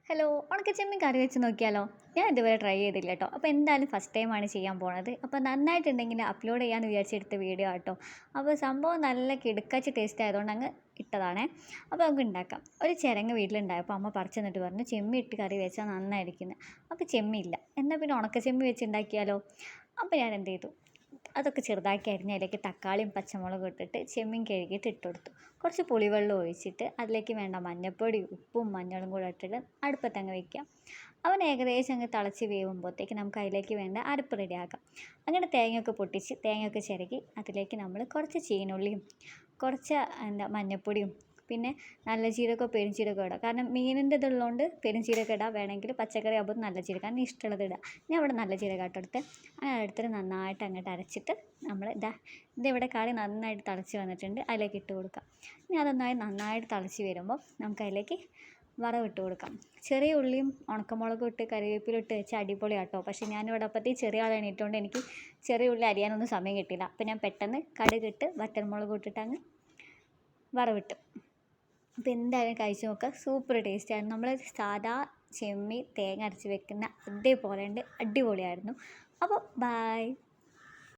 Hello, ഉണക്കച്ചെമ്മീൻ കറി വെച്ച് നോക്കിയാലോ? ഞാൻ ഇതുവരെ ട്രൈ ചെയ്തില്ല കേട്ടോ. അപ്പോൾ എന്തായാലും ഫസ്റ്റ് ടൈമാണ് ചെയ്യാൻ പോണത്. അപ്പോൾ നന്നായിട്ടുണ്ടെങ്കിൽ അപ്ലോഡ് ചെയ്യാമെന്ന് വിചാരിച്ചെടുത്ത വീഡിയോ ആട്ടോ. അപ്പോൾ സംഭവം നല്ല കിടുക്കാച്ചി ടേസ്റ്റ് ആയതുകൊണ്ട് അങ്ങ് ഇട്ടതാണേ. അപ്പോൾ നമുക്ക് ഉണ്ടാക്കാം. ഒരു ചിരങ്ങ വീട്ടിലുണ്ടായപ്പോൾ അമ്മ പറിച്ചു തന്നിട്ട് പറഞ്ഞു ചെമ്മീൻ ഇട്ട് കറി വെച്ചാൽ നന്നായിരിക്കുന്നത്. അപ്പോൾ ചെമ്മീൻ എന്നാൽ പിന്നെ ഉണക്കച്ചെമ്മീൻ വെച്ച് ഉണ്ടാക്കിയാലോ? അപ്പോൾ ഞാൻ എന്ത് ചെയ്തു, അതൊക്കെ ചെറുതാക്കി അരിഞ്ഞ് അതിലേക്ക് തക്കാളിയും പച്ചമുളകും ഇട്ടിട്ട് ചെമ്മീൻ കഴുകിയിട്ട് ഇട്ട് കൊടുത്തു. കുറച്ച് പുളിവെള്ളം ഒഴിച്ചിട്ട് അതിലേക്ക് വേണ്ട മഞ്ഞൾപ്പൊടി ഉപ്പും മഞ്ഞളും കൂടെ ഇട്ടിട്ട് അടുപ്പത്തങ്ങ് വയ്ക്കാം. അവൻ ഏകദേശം അങ്ങ് തിളച്ച് വേവുമ്പോഴത്തേക്ക് നമുക്ക് അതിലേക്ക് വേണ്ട അരപ്പ് റെഡിയാക്കാം. അങ്ങനെ തേങ്ങയൊക്കെ പൊട്ടിച്ച് തേങ്ങയൊക്കെ ചിരകി അതിലേക്ക് നമ്മൾ കുറച്ച് ചീനുള്ളിയും കുറച്ച് മഞ്ഞൾപ്പൊടിയും പിന്നെ നല്ല ജീരകമോ പെരുംജീരകമോ ഇടാം. കാരണം മീനിൻ്റെ ഇതുള്ളതുകൊണ്ട് പെരുംജീരകം ഇടാം. വേണമെങ്കിൽ പച്ചക്കറി ആകുമ്പോൾ നല്ല ജീരകം അങ്ങനെ ഇഷ്ടമുള്ളത് ഇടാം. ഞാൻ ഇവിടെ നല്ല ജീരകമായിട്ട് എടുത്ത് അങ്ങനെ എടുത്തിട്ട് നന്നായിട്ട് അങ്ങോട്ട് അരച്ചിട്ട് നമ്മൾ ഇതിവിടെ കറി നന്നായിട്ട് തിളച്ച് വന്നിട്ടുണ്ട്, അതിലേക്ക് ഇട്ട് കൊടുക്കാം. ഇനി അതൊന്നായി നന്നായിട്ട് തിളച്ച് വരുമ്പോൾ നമുക്ക് അതിലേക്ക് വറവിട്ട് കൊടുക്കാം. ചെറിയ ഉള്ളിയും ഉണക്കമുളകും ഇട്ട് കറിവേപ്പില ഇട്ട് വെച്ചാൽ അടിപൊളിയാട്ടോ. പക്ഷേ ഞാനിവിടെ അപ്പത്തേക്ക് ചെറിയ ആൾ എണീറ്റുകൊണ്ട് എനിക്ക് ചെറിയ ഉള്ളി അരിയാനൊന്നും സമയം കിട്ടിയില്ല. അപ്പോൾ ഞാൻ പെട്ടെന്ന് കടുകിട്ട് വറ്റൽമുളക് ഇട്ടിട്ട് അങ്ങ് വറവിട്ട്. അപ്പോൾ എന്തായാലും കഴിച്ച് നോക്കുക, സൂപ്പർ ടേസ്റ്റായിരുന്നു. നമ്മൾ സാധാ ചെമ്മീൻ തേങ്ങ അരച്ച് വെക്കുന്ന അതേപോലെ ഉണ്ട്, അടിപൊളിയായിരുന്നു. അപ്പോൾ ബായ്.